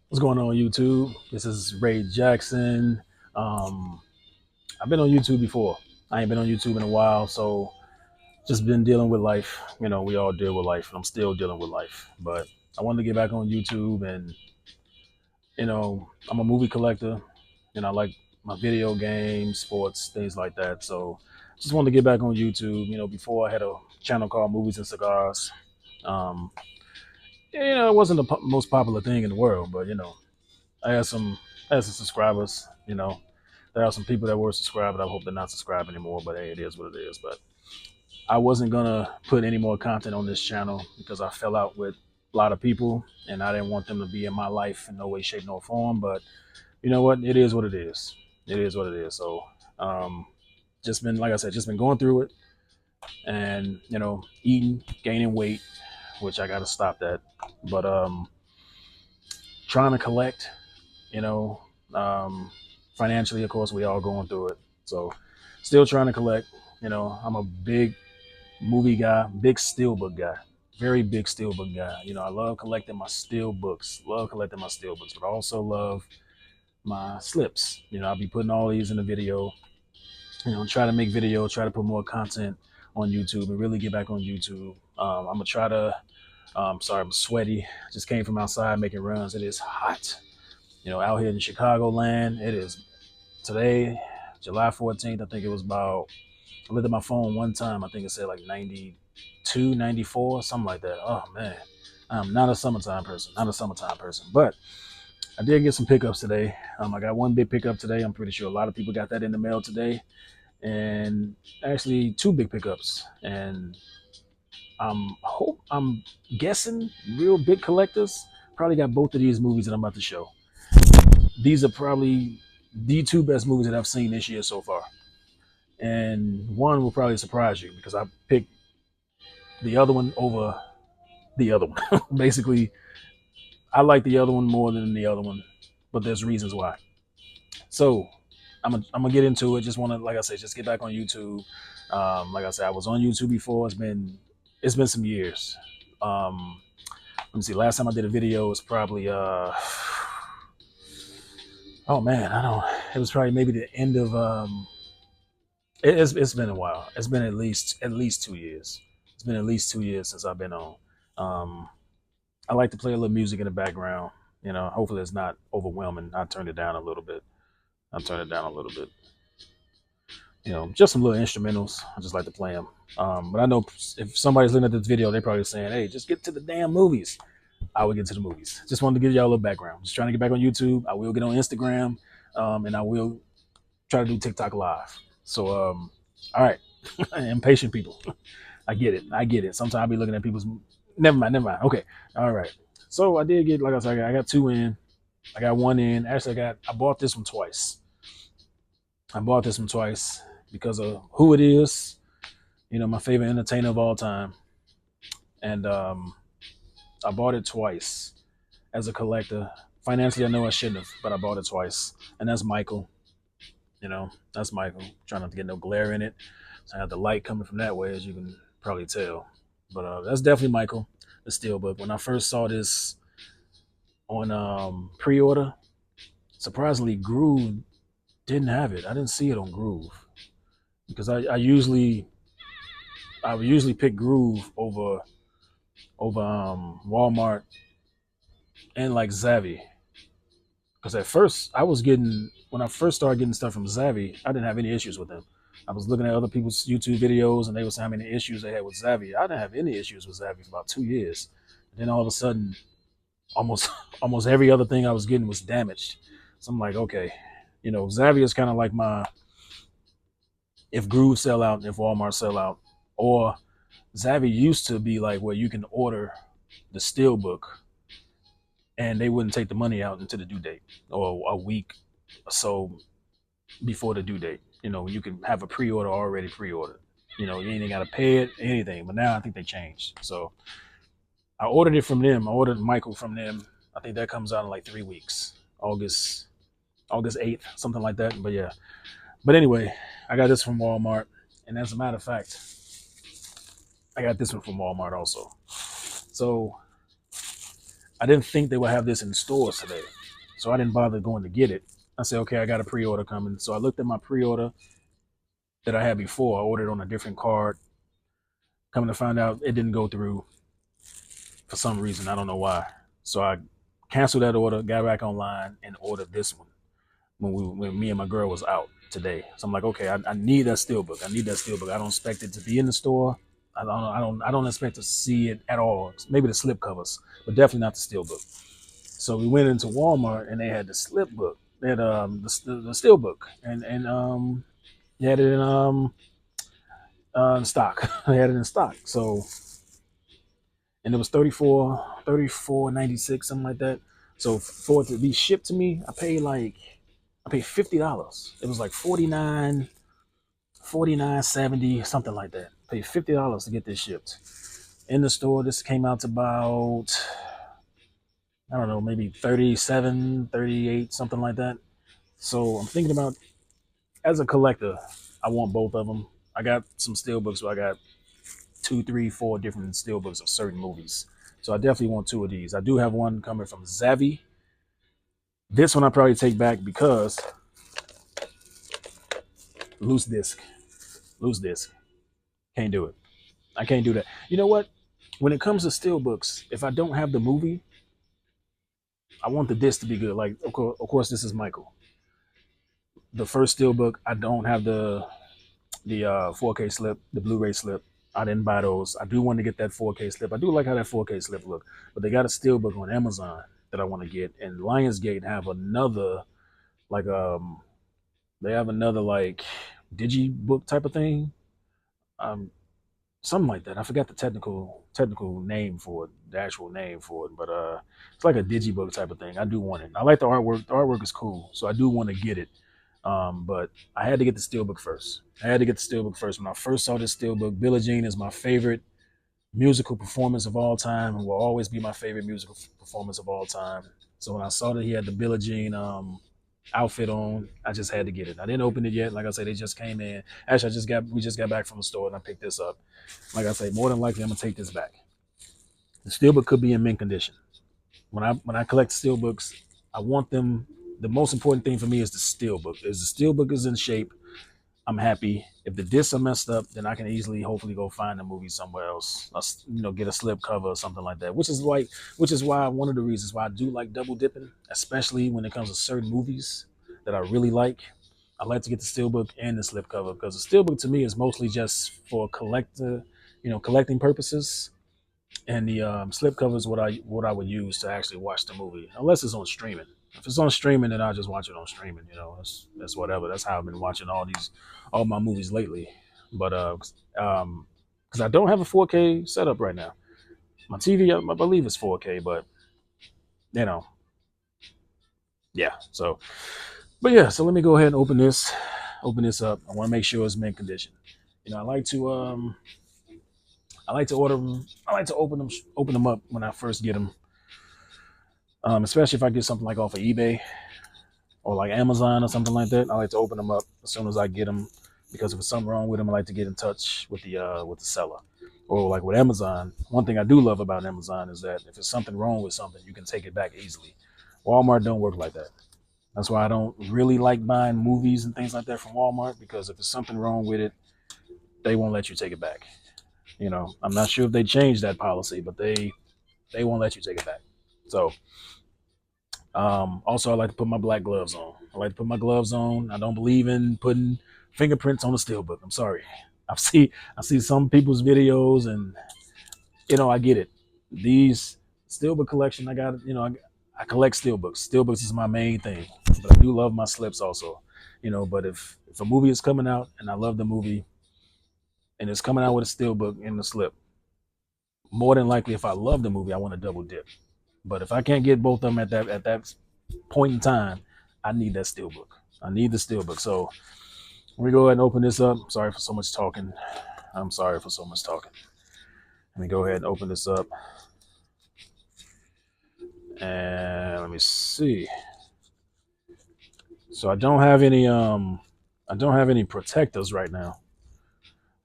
What's going on YouTube? This is Ray Jackson. Um, I've been on YouTube before. I ain't been on YouTube in a while, so just been dealing with life. We all deal with life, and I'm still dealing with life. But I wanted to get back on YouTube, and I'm a movie collector, and I like my video games, sports, things like that. So just wanted to get back on YouTube. Before I had a channel called Movies and Cigars. Um, it wasn't the most popular thing in the world, but I had some I had some subscribers. There are some people that were subscribed. I hope they're not subscribed anymore, but hey, it is what it is. But I wasn't gonna put any more content on this channel because I fell out with a lot of people, and I didn't want them to be in my life in no way, shape, nor form. But you know what? It is what it is. It is what it is. So, um, just been like I said, just been going through it, and eating, gaining weight, which I got to stop that. But trying to collect, you know, um, financially, of course, we all going through it. So, still trying to collect. I'm a big movie guy, big steelbook guy, very big steelbook guy. I love collecting my steelbooks, but I also love my slips. I'll be putting all these in the video. Try to make video, try to put more content on YouTube, and really get back on YouTube. I'm gonna try to. Sorry, I'm sweaty. Just came from outside making runs. It is hot. Out here in Chicagoland, it is today, July 14th. I think it was about, I looked at my phone one time. I think it said like 92, 94, something like that. Oh, man. I'm not a summertime person, not a summertime person. But I did get some pickups today. I got one big pickup today. I'm pretty sure a lot of people got that in the mail today. And actually, two big pickups. And I'm guessing real big collectors probably got both of these movies that I'm about to show. These are probably the two best movies that I've seen this year so far. And one will probably surprise you because I picked the other one over the other one. Basically, I like the other one more than the other one, but there's reasons why. So I'm gonna get into it. Just want to, like I said, just get back on YouTube. Like I said, I was on YouTube before. It's been some years. Let me see. Last time I did a video was probably oh man, I don't. It was probably maybe the end of it's been a while. It's been at least 2 years. It's been at least 2 years since I've been on. Um, I like to play a little music in the background. Hopefully it's not overwhelming. I turned it down a little bit. I turned it down a little bit. Just some little instrumentals. I just like to play them. But I know if somebody's looking at this video, they're probably saying, "Hey, just get to the damn movies." I would get to the movies. Just wanted to give y'all a little background. Just trying to get back on YouTube. I will get on Instagram, and I will try to do TikTok live. So, all right, impatient people. I get it. I get it. Sometimes I'll be looking at people's. Never mind. Never mind. Okay. All right. So I did get, like I said, I got two in. I got one in. Actually, I bought this one twice. I bought this one twice because of who it is. My favorite entertainer of all time, and I bought it twice as a collector. Financially, I know I shouldn't have, but I bought it twice, and that's Michael. That's Michael. Trying not to get no glare in it. So I have the light coming from that way, as you can probably tell. But that's definitely Michael, the Steelbook. When I first saw this on pre-order, surprisingly, Groove didn't have it. I didn't see it on Groove because I would usually pick Groove over Walmart and like Zavvi. Because at first I was getting when I first started getting stuff from Zavvi, I didn't have any issues with them. I was looking at other people's YouTube videos and they were saying how many issues they had with Zavvi. I didn't have any issues with Zavvi for about 2 years. And then all of a sudden, almost almost every other thing I was getting was damaged. So I'm like, okay, Zavvi is kind of like my if Groove sell out, if Walmart sell out, or Zavvi used to be like where you can order the Steelbook and they wouldn't take the money out until the due date or a week or so before the due date. You can have a pre-order already pre-ordered. You ain't got to pay it, anything. But now I think they changed. So I ordered it from them. I ordered Michael from them. I think that comes out in like 3 weeks, August 8th, something like that. But yeah. But anyway, I got this from Walmart, and as a matter of fact, I got this one from Walmart also. So I didn't think they would have this in stores today, so I didn't bother going to get it. I said, okay, I got a pre-order coming. So I looked at my pre-order that I had before. I ordered on a different card. Coming to find out, it didn't go through for some reason. I don't know why. So I canceled that order, got back online, and ordered this one when me and my girl was out today. So I'm like, okay, I need that steelbook. I need that steelbook. I don't expect it to be in the store. I don't expect to see it at all. Maybe the slip covers, but definitely not the steelbook. So we went into Walmart and they had the slip book. They had the steel book and they had it in stock. They had it in stock. So and it was 34.96, something like that. So for it to be shipped to me, I paid $50. It was like 49.70, something like that. I paid $50 to get this shipped. In the store, this came out to about, I don't know, maybe 37, 38, something like that. So I'm thinking about, as a collector, I want both of them. I got some steelbooks where I got two, three, four different steelbooks of certain movies. So I definitely want two of these. I do have one coming from Zavi. This one I probably take back because loose disc. Loose disc. Can't do it. I can't do that. You know what? When it comes to steelbooks, if I don't have the movie, I want the disc to be good. Like, of course, this is Michael. The first steelbook, I don't have the 4K slip, the Blu-ray slip. I didn't buy those. I do want to get that 4K slip. I do like how that 4K slip look, but they got a steelbook on Amazon that I want to get. And Lionsgate have another like they have another like digi book type of thing, um, something like that. I forgot the technical name for it, the actual name for it, but it's like a digibook type of thing. I do want it. I like the artwork. The artwork is cool, so I do want to get it. But I had to get the steelbook first. I had to get the steelbook first. When I first saw this steelbook, Billie Jean is my favorite musical performance of all time, and will always be my favorite musical performance of all time. So when I saw that he had the Billie Jean outfit on, I just had to get it. I didn't open it yet. Like I said, they just came in. Actually, we just got back from the store and I picked this up. Like I say, more than likely I'm gonna take this back. The steelbook could be in mint condition. When I collect steelbooks, I want them. The most important thing for me is the steelbook. Is the steelbook is in shape, I'm happy. If the discs are messed up, then I can easily, hopefully, go find the movie somewhere else. Get a slip cover or something like that. Which is why one of the reasons why I do like double dipping, especially when it comes to certain movies that I really like. I like to get the steelbook and the slip cover because the steelbook to me is mostly just for collecting purposes, and the slip cover is what I would use to actually watch the movie, unless it's on streaming. If it's on streaming, then I'll just watch it on streaming. That's whatever. That's how I've been watching all my movies lately. But because I don't have a 4K setup right now, my TV I believe is 4K, but you know, yeah. But yeah. So let me go ahead and open this up. I want to make sure it's mint condition. I like to order them. I like to open them up when I first get them. Especially if I get something like off of eBay or like Amazon or something like that. I like to open them up as soon as I get them because if there's something wrong with them, I like to get in touch with the seller. Or like with Amazon, one thing I do love about Amazon is that if there's something wrong with something, you can take it back easily. Walmart don't work like that. That's why I don't really like buying movies and things like that from Walmart because if there's something wrong with it, they won't let you take it back. I'm not sure if they changed that policy, but they won't let you take it back. So also, I like to put my black gloves on. I like to put my gloves on. I don't believe in putting fingerprints on a steelbook. I'm sorry. I see some people's videos, and I get it. These steelbook collection, I collect steelbooks. Steelbooks is my main thing, but I do love my slips also. But if a movie is coming out and I love the movie and it's coming out with a steelbook and the slip, more than likely, if I love the movie, I want to double dip. But if I can't get both of them at that point in time, I need that steelbook. I need the steelbook. So let me go ahead and open this up. Sorry for so much talking. I'm sorry for so much talking. Let me go ahead and open this up. And let me see. So I don't have any protectors right now.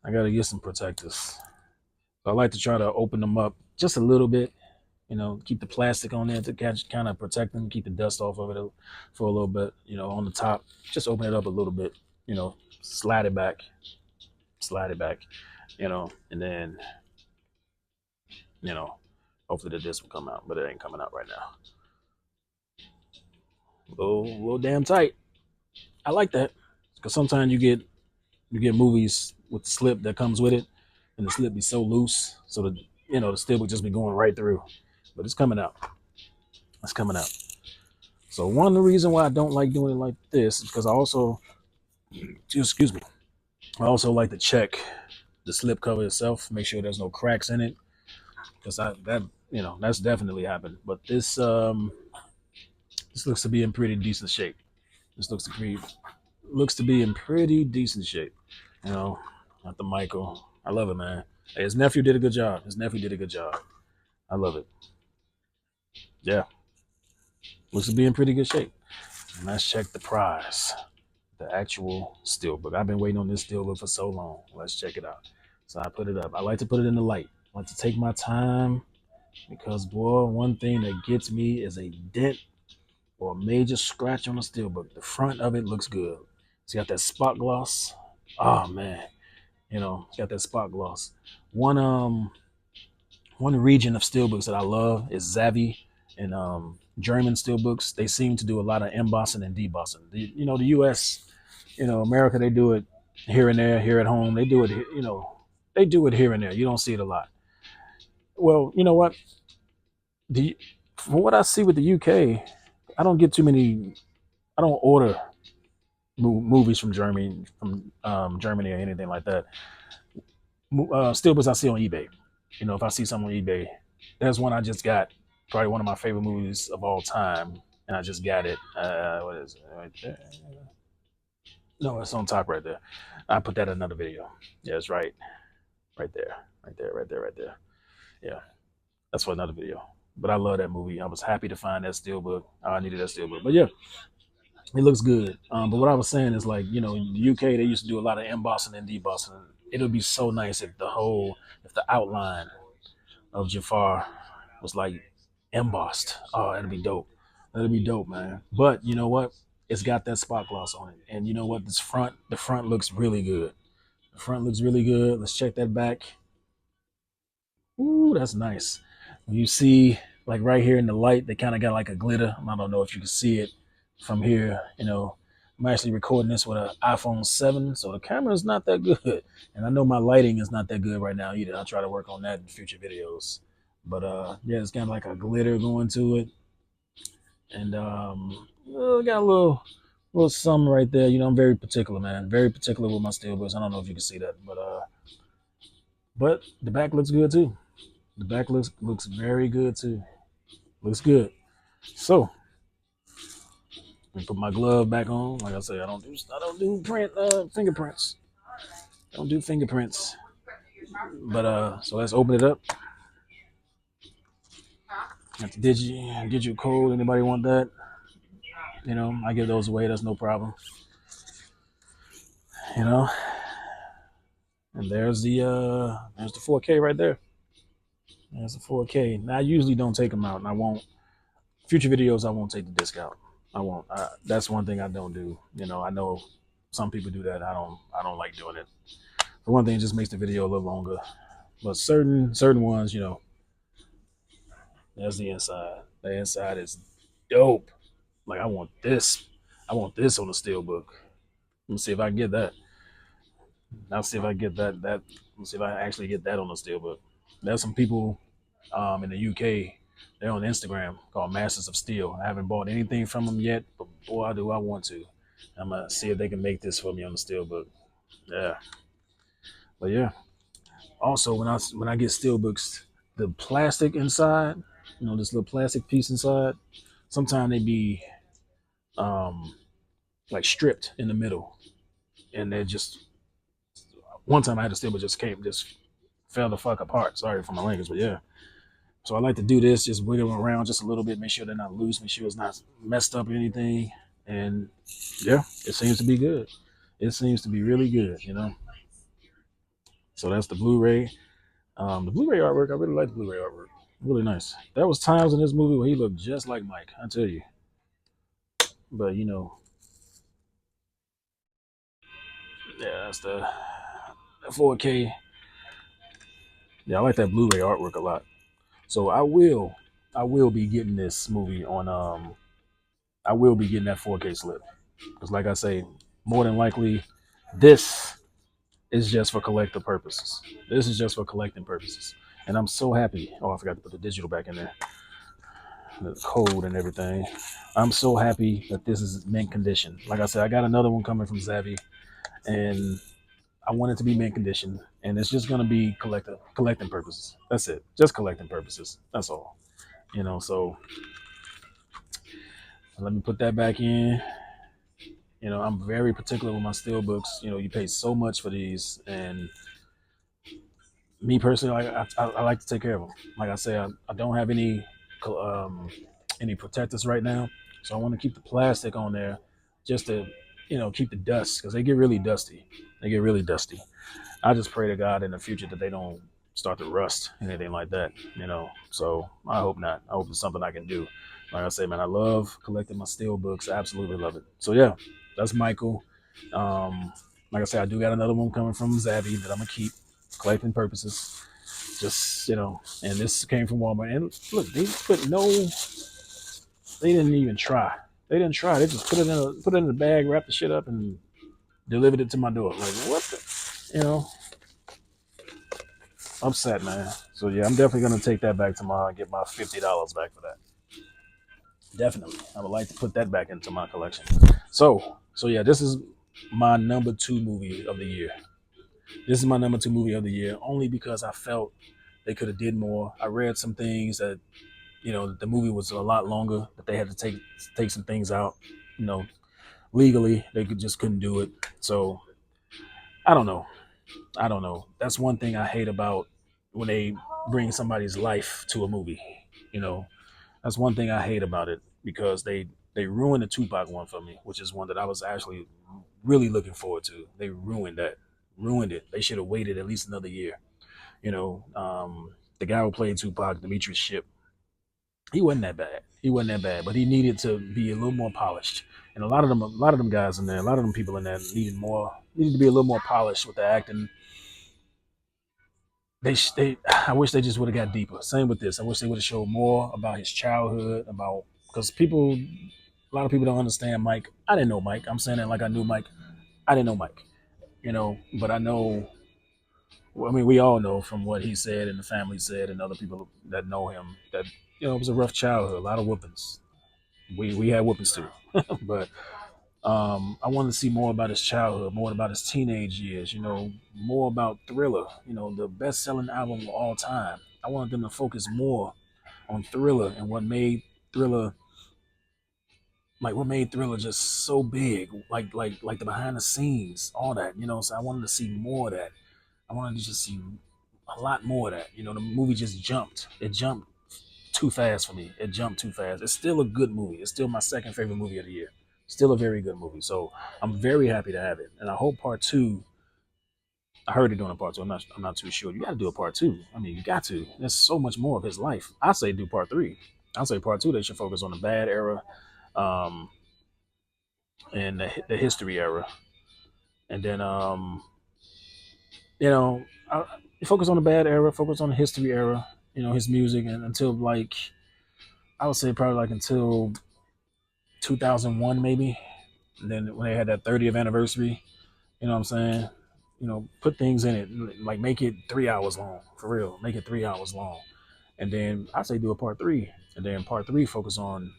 I gotta get some protectors. So I like to try to open them up just a little bit keep the plastic on there to catch, kind of protect them, keep the dust off of it for a little bit. On the top, just open it up a little bit. Slide it back, slide it back. And then you know, hopefully the disc will come out, but it ain't coming out right now. A little damn tight. I like that because sometimes you get movies with the slip that comes with it, and the slip be so loose, so the steel would just be going right through. But it's coming out. It's coming out. So one of the reason why I don't like doing it like this is because excuse me, I also like to check the slip cover itself, make sure there's no cracks in it, because that's definitely happened. But this looks to be in pretty decent shape. This looks to be in pretty decent shape. You know, not the Michael. I love it, man. Hey, his nephew did a good job. I love it. Yeah, looks to be in pretty good shape. And let's check the prize, the actual steelbook. I've been waiting on this steelbook for so long. Let's check it out. So I put it up. I like to put it in the light. I like to take my time because, boy, one thing that gets me is a dent or a major scratch on the steelbook. The front of it looks good. It's got that spot gloss. Oh man, it's got that spot gloss. One one region of steelbooks that I love is Zavi and German steelbooks. They seem to do a lot of embossing and debossing. The U.S., America, they do it here and there. Here at home, they do it. They do it here and there. You don't see it a lot. Well, you know what? From what I see with the UK, I don't get too many. I don't order movies from Germany or anything like that. Steelbooks I see on eBay. If I see something on eBay, there's one I just got. Probably one of my favorite movies of all time, and I just got it. What is it? Right there. No, it's on top right there. I put that in another video. Yeah, it's right there, right there. Yeah, that's for another video. But I love that movie. I was happy to find that steelbook. I needed that steelbook. But yeah, it looks good. But what I was saying is, like, in the UK, they used to do a lot of embossing and debossing. It would be so nice if the outline of Jafar was like embossed. Oh, that'd be dope. That'd be dope, man. But you know what? It's got that spot gloss on it. And you know what? The front looks really good. The front looks really good. Let's check that back. Ooh, that's nice. When you see, like, right here in the light, they kind of got like a glitter. I don't know if you can see it from here. I'm actually recording this with an iPhone 7, so the camera is not that good. And I know my lighting is not that good right now either. I'll try to work on that in future videos. But yeah, it's got like a glitter going to it. And got a little something right there. I'm very particular, man. Very particular with my steelbooks. I don't know if you can see that, but the back looks good too. The back looks very good too. Looks good. So let me put my glove back on. Like I say, I don't do fingerprints. Don't do fingerprints. But so let's open it up. Got the digital code. Anybody want that? I give those away. That's no problem. You know, and there's the 4K right there. There's the 4K. Now I usually don't take them out, and I won't. Future videos, I won't take the disc out. I won't. That's one thing I don't do. I know some people do that. I don't like doing it. For one thing, it just makes the video a little longer. But certain ones, there's the inside. The inside is dope. Like, I want this. I want this on the steelbook. Let me see if I can get that. I'll see if I get that. Let's see if I actually get that on the steelbook. There's some people in the UK. They're on Instagram called Masters of Steel. I haven't bought anything from them yet, but boy, do I want to. I'm gonna see if they can make this for me on the steelbook. Yeah, but yeah. Also, when I get steelbooks, the plastic inside, this little plastic piece inside, sometimes they be like stripped in the middle, and they're just. One time I had a steelbook just fell the fuck apart. Sorry for my language, but yeah. So I like to do this, just wiggle them around just a little bit, make sure they're not loose, make sure it's not messed up or anything. And yeah, it seems to be good. It seems to be really good. So that's the Blu-ray. The Blu-ray artwork, I really like the Blu-ray artwork. really nice. There was times in this movie where he looked just like Mike. I tell you, but yeah, that's the 4K. Yeah, I like that Blu-ray artwork a lot. So I will be getting this movie on. I will be getting that 4K slip because, like I say, more than likely, this is just for collector purposes. This is just for collecting purposes, and I'm so happy. Oh, I forgot to put the digital back in there, the code and everything. I'm so happy that this is mint condition. Like I said, I got another one coming from Zavi, and I want it to be mint condition, and it's just gonna be collecting purposes. That's it, just collecting purposes. That's all. So let me put that back in. I'm very particular with my steel books. You pay so much for these, and me personally, I like to take care of them. Like I say, I don't have um, any protectors right now, so I want to keep the plastic on there, just to keep the dust because they get really dusty. They get really dusty. I just pray to God in the future that they don't start to rust, anything like that. So I hope not. I hope it's something I can do. Like I say, man, I love collecting my steel books. I absolutely love it. So yeah, that's Michael. Um, like I said, I do got another one coming from Zavi that I'm gonna keep collecting purposes. Just and this came from Walmart. And look, they didn't even try. They didn't try. They just put it in a bag, wrapped the shit up, and delivered it to my door. Like what the, you know, upset, man. So yeah, I'm definitely gonna take that back tomorrow and get my $50 back for that. Definitely, I would like to put that back into my collection. So yeah, this is my number two movie of the year. This is my number two movie of the year, only because I felt they could have did more. I read some things that the movie was a lot longer, that they had to take some things out. You know, legally they just couldn't do it. So I don't know. I don't know. That's one thing I hate about when they bring somebody's life to a movie. You know, that's one thing I hate about it because they ruined the Tupac one for me, which is one that I was actually really looking forward to. They ruined that, ruined it. They should have waited at least another year. The guy who played Tupac, Demetrius Ship, he wasn't that bad. He wasn't that bad, but he needed to be a little more polished. And a lot of them guys in there, a lot of them people in there needed to be a little more polished with the acting. I wish they just would have got deeper. Same with this. I wish they would have showed more about his childhood, about because a lot of people don't understand Mike. I didn't know Mike. I'm saying that like I knew Mike. I didn't know Mike, but I know. Well, I mean, we all know from what he said and the family said and other people that know him that it was a rough childhood, a lot of whoopings. We had whoopings too, but I wanted to see more about his childhood, more about his teenage years, more about Thriller, the best selling album of all time. I wanted them to focus more on Thriller and Thriller, what made Thriller just so big, like the behind the scenes, all that, So I wanted to see more of that. I wanted to just see a lot more of that. The movie just jumped. It jumped too fast for me. It jumped too fast. It's still a good movie. It's still my second favorite movie of the year. Still a very good movie. So I'm very happy to have it. And I hope part two. I heard they're doing a part two. I'm not too sure. You got to do a part two. I mean, you got to. There's so much more of his life. I say do part three. I say part two. They should focus on the bad era, um, and the history era, and then you know, I, focus on the bad era. Focus on the history era. His music, and until I would say probably like until 2001 maybe. And then when they had that 30th anniversary, you know what I'm saying? Put things in it, like make it 3 hours long, for real. Make it 3 hours long. And then I say do a part three. And then part three focus on,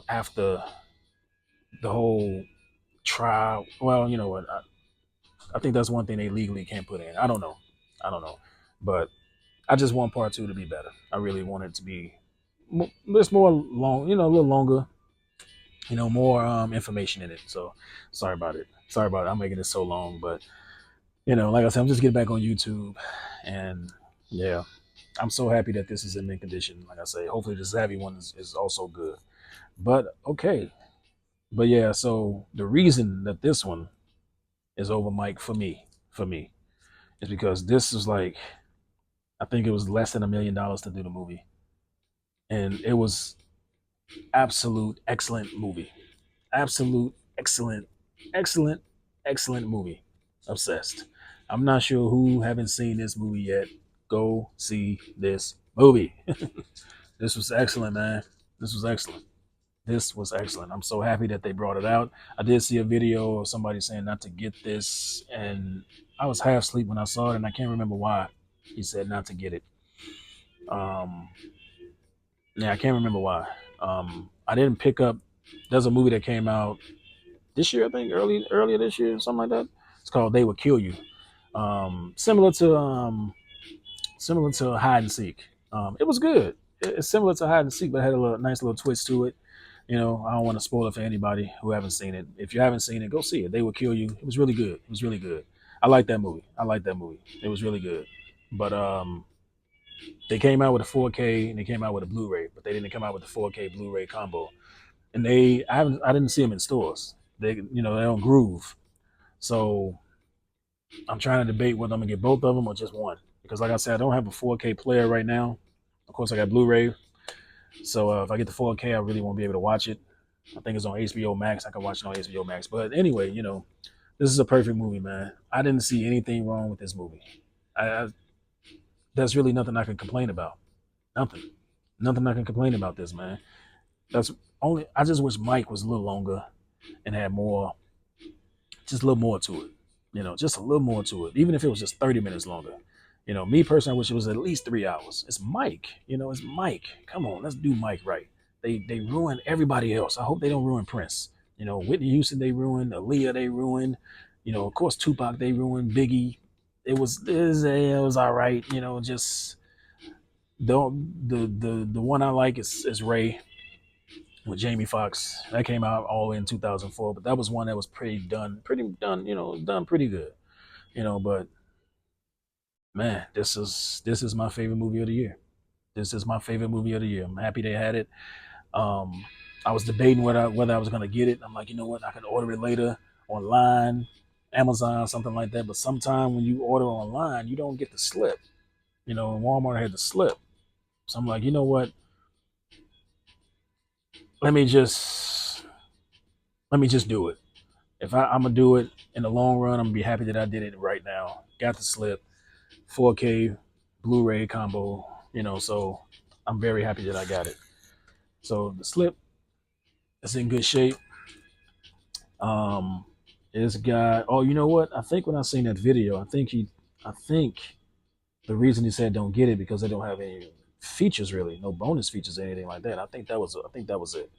after the whole trial. Well, you know what? I think that's one thing they legally can't put in. I don't know. I don't know. But I just want part two to be better. I really want it to be just more long, a little longer, more information in it. So sorry about it. Sorry about it. I'm making it so long, but like I said, I'm just getting back on YouTube, and yeah, I'm so happy that this is in mint condition. Like I say, hopefully the Savvy one is also good. But okay, but yeah, so the reason that this one is over Mike for me, is because this is like I think it was less than $1 million to do the movie, and it was absolute excellent movie. Absolute excellent, excellent, excellent movie. Obsessed. I'm not sure who haven't seen this movie yet. Go see this movie. This was excellent, man. This was excellent. This was excellent. I'm so happy that they brought it out. I did see a video of somebody saying not to get this, and I was half asleep when I saw it, and I can't remember why he said not to get it. Um, yeah, I can't remember why. I didn't pick up. There's a movie that came out this year, I think, earlier this year, something like that. It's called They Will Kill You. Similar to hide and seek. It was good. It's similar to hide and seek, but it had a nice little twist to it. I don't want to spoil it for anybody who haven't seen it. If you haven't seen it, go see it. They Will Kill You. It was really good. It was really good. I like that movie. I like that movie. It was really good. But they came out with a 4K and they came out with a Blu-ray, but they didn't come out with the 4K Blu-ray combo. And I didn't see them in stores. They're on Groove. So I'm trying to debate whether I'm gonna get both of them or just one. Because like I said, I don't have a 4K player right now. Of course, I got Blu-ray. So if I get the 4K, I really won't be able to watch it. I think it's on HBO Max. I can watch it on HBO Max. But anyway, this is a perfect movie, man. I didn't see anything wrong with this movie. I There's really nothing I can complain about. Nothing. Nothing I can complain about this, man. That's only. I just wish Mike was a little longer and had more, just a little more to it. Just a little more to it. Even if it was just 30 minutes longer. Me personally, I wish it was at least 3 hours. It's Mike. It's Mike. Come on, let's do Mike right. They ruin everybody else. I hope they don't ruin Prince. Whitney Houston they ruined. Aaliyah they ruined. Of course Tupac they ruined. Biggie. It was all right. Just the one I like is Ray with Jamie Foxx. That came out all in 2004, but that was one that was pretty done. Done pretty good. But man, this is my favorite movie of the year. This is my favorite movie of the year. I'm happy they had it. Um, I was debating whether I was gonna get it. I'm like, you know what? I can order it later online, Amazon, something like that. But sometime when you order online, you don't get the slip. Walmart had the slip. So I'm like, you know what? Let me just let me just do it. If I'm gonna do it in the long run, I'm gonna be happy that I did it right now. Got the slip, 4K Blu-ray combo. So I'm very happy that I got it. So the slip is in good shape. Um, it's got. Oh, you know what? I think when I seen that video, I think the reason he said don't get it because they don't have any features really, no bonus features or anything like that. I think that was it.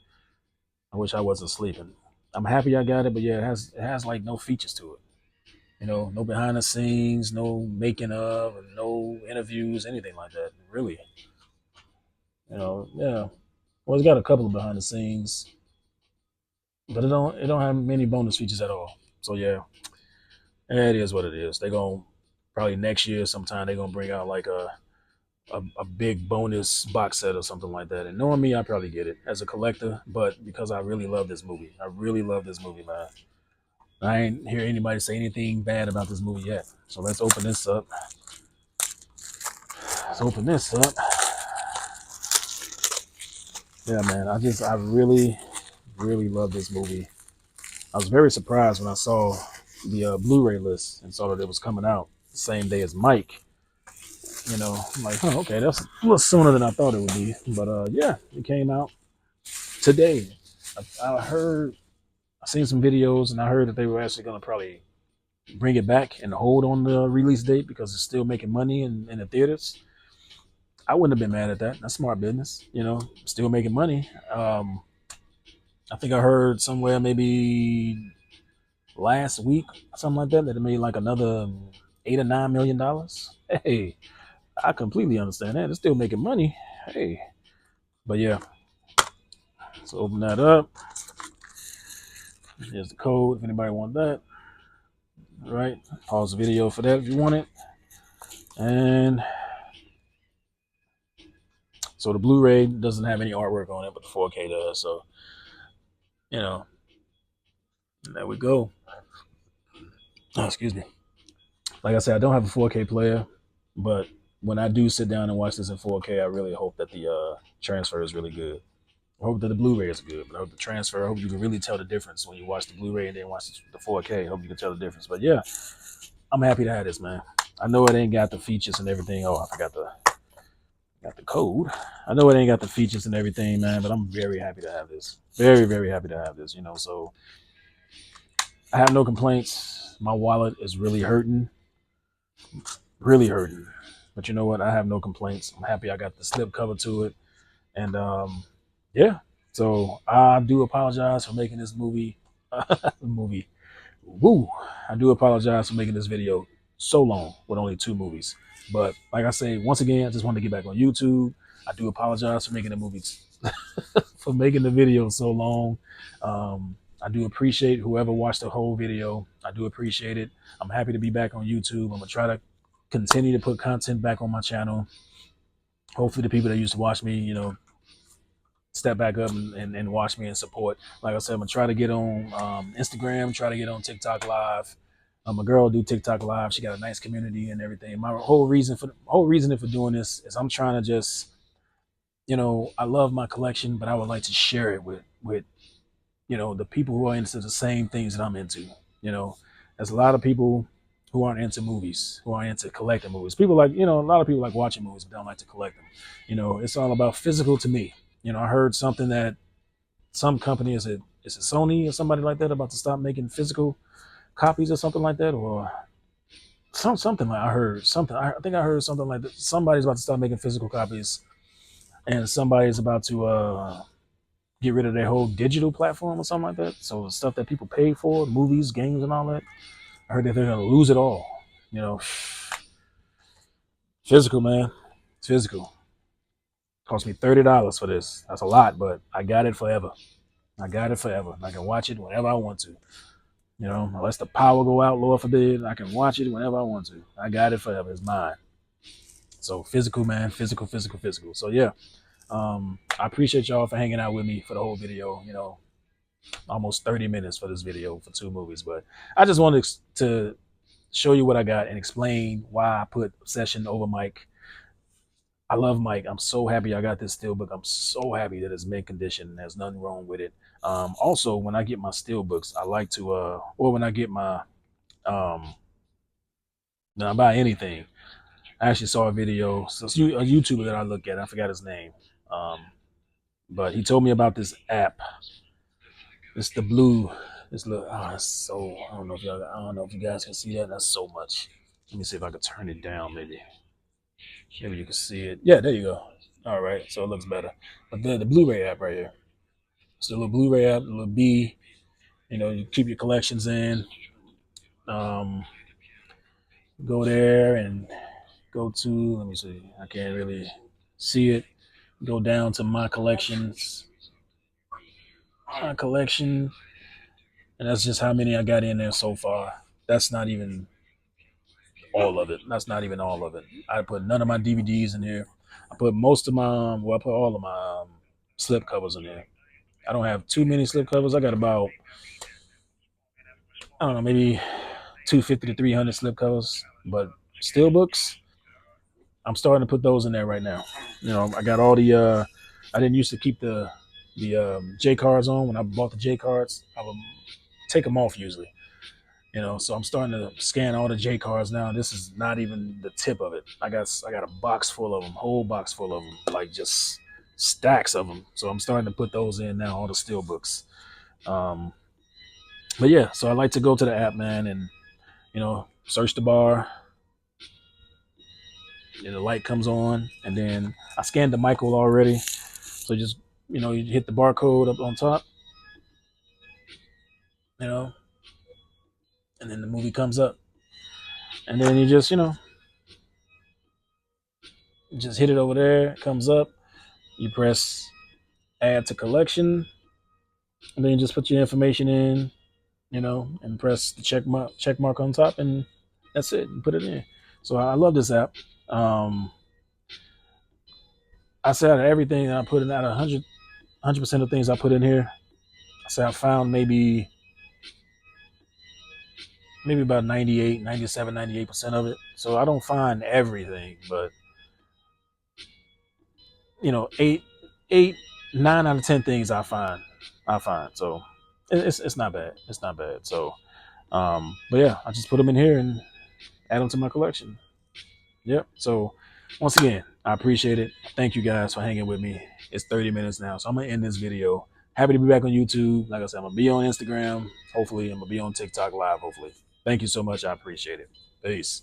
I wish I wasn't sleeping. I'm happy I got it, but yeah, it has like no features to it. No behind the scenes, no making of, no interviews, anything like that. Really, yeah. Well, it's got a couple of behind the scenes, but it don't have many bonus features at all. So yeah, it is what it is. They're gonna probably next year sometime they're gonna bring out like a big bonus box set or something like that. And knowing me, I probably get it as a collector, but because I really love this movie, I really love this movie, man. I ain't hear anybody say anything bad about this movie yet. So let's open this up. Let's open this up. Yeah, man. I really, really love this movie. I was very surprised when I saw the Blu-ray list and saw that it was coming out the same day as Mike. I'm like, oh, okay, that's a little sooner than I thought it would be. But yeah, it came out today. I seen some videos, and I heard that they were actually going to probably bring it back and hold on the release date because it's still making money in the theaters. I wouldn't have been mad at that. That's smart business, still making money. I think I heard somewhere maybe last week, something like that it made like another $8 or $9 million. Hey, I completely understand that. It's still making money. Hey, but yeah, let's open that up. Here's the code if anybody want that. All right, pause the video for that if you want it. And so the Blu-ray doesn't have any artwork on it, but the 4K does. So, you know, there we go. Oh, excuse me. Like I said, I don't have a 4K player, but when I do sit down and watch this in 4K, I really hope that the transfer is really good. I hope that the Blu-ray is good, but I hope the transfer. I hope you can really tell the difference when you watch the Blu-ray and then watch the 4K. I hope you can tell the difference. But yeah, I'm happy to have this, man. I know it ain't got the features and everything. Oh, I forgot the code. I know it ain't got the features and everything, man. But I'm very happy to have this. Very, very happy to have this. So I have no complaints. My wallet is really hurting, really hurting. But you know what? I have no complaints. I'm happy I got the slip cover to it. And yeah, so I do apologize for making this movie. Woo! I do apologize for making this video so long with only 2 movies. But like I say, once again, I just wanted to get back on YouTube. I do apologize for making the movies, for making the video so long. I do appreciate whoever watched the whole video. I do appreciate it. I'm happy to be back on YouTube. I'm gonna try to continue to put content back on my channel. Hopefully, the people that used to watch me, step back up and watch me and support. Like I said, I'm gonna try to get on Instagram, try to get on TikTok Live. My girl do TikTok Live. She got a nice community and everything. My whole reason for doing this is I'm trying to just, I love my collection, but I would like to share it with the people who are into the same things that I'm into. There's a lot of people who aren't into movies, who aren't into collecting movies. People like, a lot of people like watching movies, but don't like to collect them. It's all about physical to me. I heard something that some company is it Sony or somebody like that about to stop making physical copies or something like that, or something like I heard something. I think I heard something like that. Somebody's about to stop making physical copies, and somebody's about to get rid of their whole digital platform or something like that. So the stuff that people pay for, movies, games, and all that, I heard that they're gonna lose it all. You know, physical, man, it's physical. Cost me $30 for this. That's a lot, but I got it forever. I got it forever. I can watch it whenever I want to. Unless the power go out, Lord forbid, I can watch it whenever I want to. I got it forever. It's mine. So physical, man, physical, physical, physical. So yeah, I appreciate y'all for hanging out with me for the whole video. Almost 30 minutes for this video for 2 movies, but I just wanted to show you what I got and explain why I put Obsession over Mike. I love Mike. I'm so happy I got this steelbook. I'm so happy that it's mint condition. There's nothing wrong with it. Also, when I get my steelbooks, I like to, or when I get my, when I buy anything, I actually saw a video, so it's a YouTuber that I look at. I forgot his name, but he told me about this app. It's the blue. It's look. Oh, it's so. I don't know if you guys can see that. That's so much. Let me see if I can turn it down. Maybe you can see it. Yeah, there you go. All right, so it looks better. But the Blu-ray app right here. It's the little Blu-ray app, the little B. You keep your collections in. Um, go there and go to. Let me see. I can't really see it. Go down to my collections. My collection, and that's just how many I got in there so far. That's not even all of it. That's not even all of it. I put none of my DVDs in here. I put most of my, I put all of my slip covers in there. I don't have too many slip covers. I got about, I don't know, maybe 250 to 300 slip covers. But steel books, I'm starting to put those in there right now. I got all the, I didn't used to keep the J cards on. When I bought the J cards, I would take them off usually. So I'm starting to scan all the J cards now. This is not even the tip of it. I got a box full of them, whole box full of them, like just stacks of them. So I'm starting to put those in now, all the steel books. But yeah, so I like to go to the app, man, and search the bar. And the light comes on, and then I scanned the Michael already. So just you hit the barcode up on top, and then the movie comes up, and then you just hit it over there. It comes up. You press add to collection, and then you just put your information in, and press the check mark on top, and that's it. You put it in. So I love this app. I say out of everything that I put in, out of 100% of things I put in here, I say I found maybe about 98, 97, 98% of it. So I don't find everything, but eight, 9 out of 10 things I find. So it's not bad. It's not bad. So, but yeah, I just put them in here and add them to my collection. Yep. So once again, I appreciate it. Thank you guys for hanging with me. It's 30 minutes now, so I'm gonna end this video. Happy to be back on YouTube. Like I said, I'm gonna be on Instagram. Hopefully, I'm gonna be on TikTok live. Hopefully. Thank you so much. I appreciate it. Peace.